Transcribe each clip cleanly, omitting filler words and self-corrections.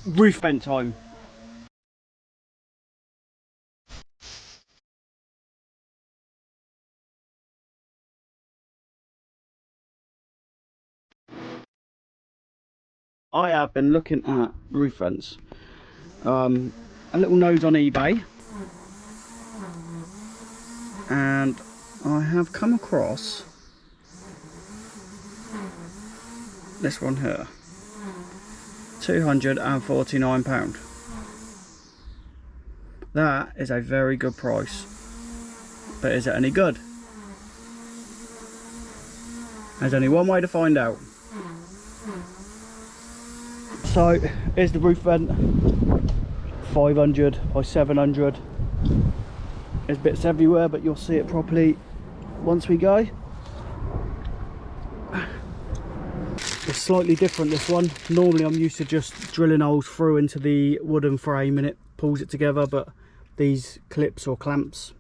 roof vent time. I have been looking at roof vents. A little nose on eBay, and I have come across this one here. £249. That is a very good price, but is it any good? There's only one way to find out. So here's the roof vent, 500 by 700. There's bits everywhere, but you'll see it properly once we go. It's slightly different, this one. Normally I'm used to just drilling holes through into the wooden frame and it pulls it together, but these clips or clamps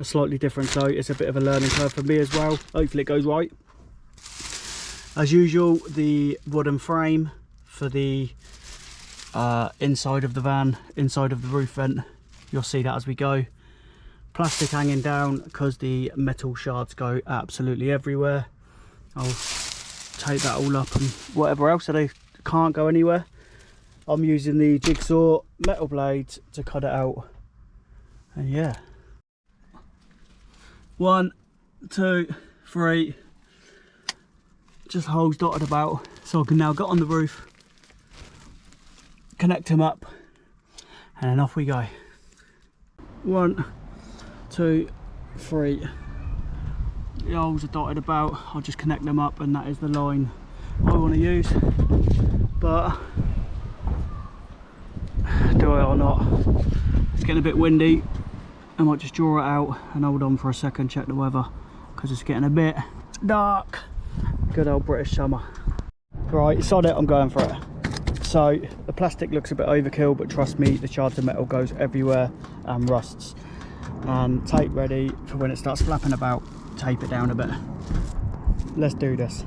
are slightly different, so it's a bit of a learning curve for me as well. Hopefully it goes right. As usual, the wooden frame for the inside of the van, inside of the roof vent, you'll see that as we go. Plastic hanging down because the metal shards go absolutely everywhere. I'll take that all up and whatever else, so they can't go anywhere. I'm using the jigsaw metal blades to cut it out, and yeah, 1, 2, 3, just holes dotted about, so I can now get on the roof, connect them up, and then off we go. 1, 2, 3. The holes are dotted about. I'll just connect them up, and that is the line I want to use. But do I or not? It's getting a bit windy. I might just draw it out and hold on for a second, check the weather, because it's getting a bit dark. Good old British summer. Right, sod it, I'm going for it. So the plastic looks a bit overkill, but trust me, the shards of metal goes everywhere and rusts. And tape ready for when it starts flapping about, tape it down a bit. Let's do this.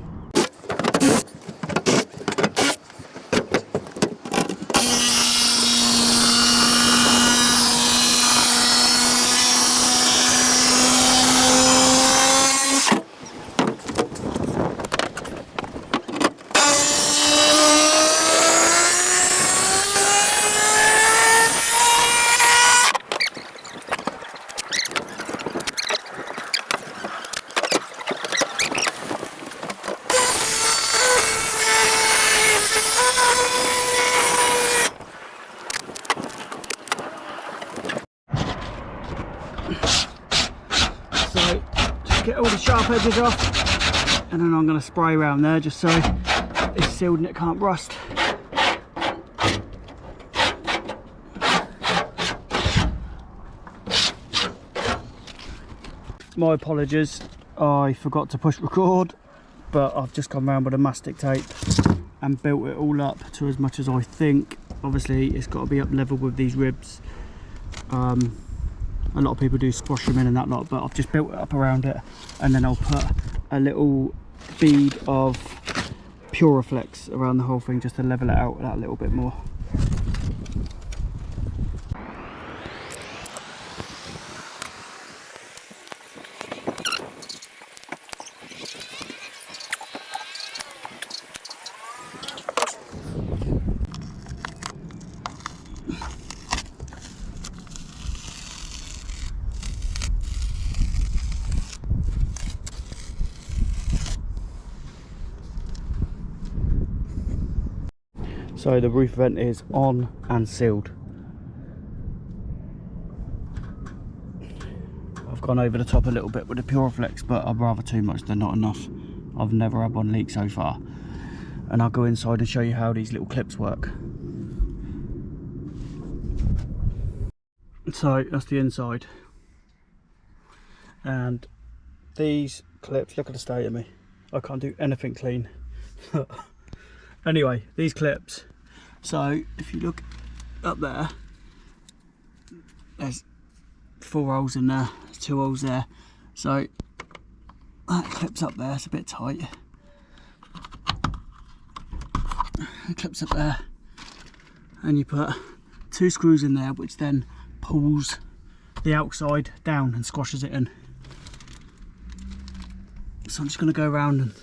So just get all the sharp edges off, and then I'm going to spray around there just so it's sealed and it can't rust. My apologies, I forgot to push record, but I've just come around with a mastic tape and built it all up to as much as I think. Obviously it's got to be up level with these ribs. A lot of people do squash them in and that lot, but I've just built it up around it, and then I'll put a little bead of Puriflex around the whole thing just to level it out that little bit more. So the roof vent is on and sealed. I've gone over the top a little bit with the Puriflex, but I'd rather too much than not enough. I've never had one leak so far. And I'll go inside and show you how these little clips work. So that's the inside. And these clips, look at the state of me. I can't do anything clean. Anyway, these clips, so if you look up there, there's 4 holes in there, there's 2 holes there, so that clips up there, it's a bit tight. It clips up there, and you put 2 screws in there, which then pulls the outside down and squashes it in. So I'm just going to go around and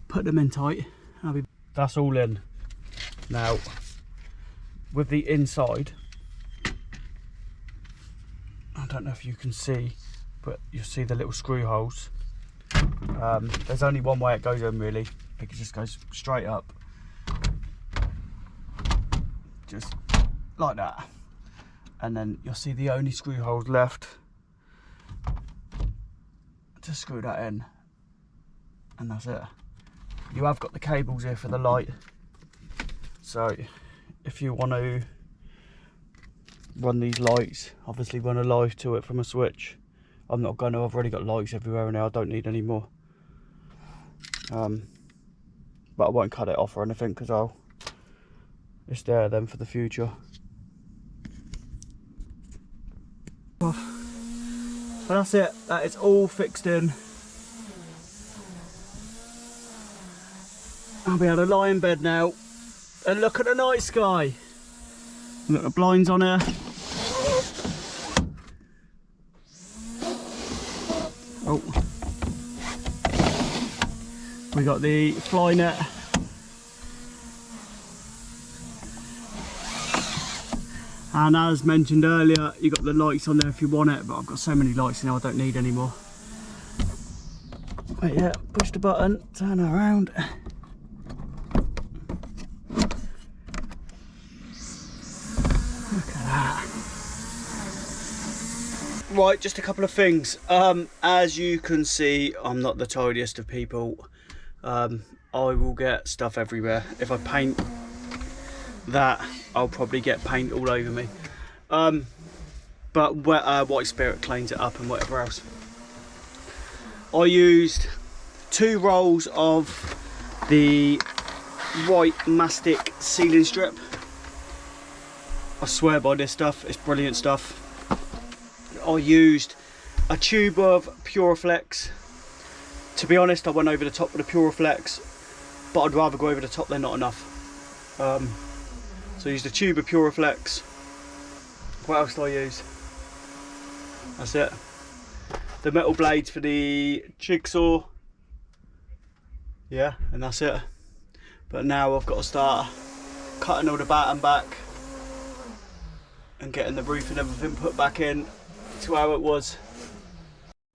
put them in tight. That's all in. Now, with the inside, I don't know if you can see, but you'll see the little screw holes. There's only one way it goes in, really. It just goes straight up, just like that, and then you'll see the only screw holes left. Just screw that in, and that's it. You have got the cables here for the light, so if you want to run these lights, obviously run a light to it from a switch. I'm not going to, I've already got lights everywhere now, I don't need any more. But I won't cut it off or anything, because it's there then for the future. But that's it, that is all fixed in. I'll be able to lie in bed now and look at the night sky. Got the blinds on here. Oh, we got the fly net. And as mentioned earlier, you got the lights on there if you want it, but I've got so many lights now I don't need any more. But yeah, push the button, turn it around. Look at that. Right, just a couple of things. As you can see, I'm not the tidiest of people. I will get stuff everywhere. If I paint that, I'll probably get paint all over me. But White Spirit cleans it up and whatever else. I used 2 rolls of the white mastic sealing strip. I swear by this stuff, it's brilliant stuff. I used a tube of Puraflex. To be honest, I went over the top with the Puraflex, but I'd rather go over the top than not enough. So I used a tube of Puraflex. What else do I use? That's it. The metal blades for the jigsaw. Yeah, and that's it. But now I've got to start cutting all the batten back and getting the roof and everything put back in to how it was.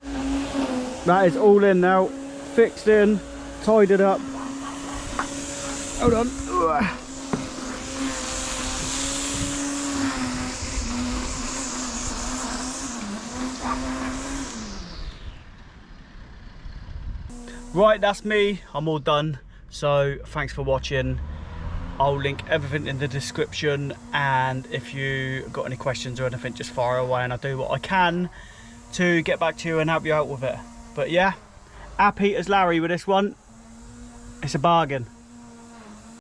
That is all in now, fixed in, tied it up. Hold on. Right, that's me, I'm all done. So thanks for watching. I'll link everything in the description, and if you got any questions or anything, just fire away and I'll do what I can to get back to you and help you out with it. But yeah, happy as Larry with this one. It's a bargain.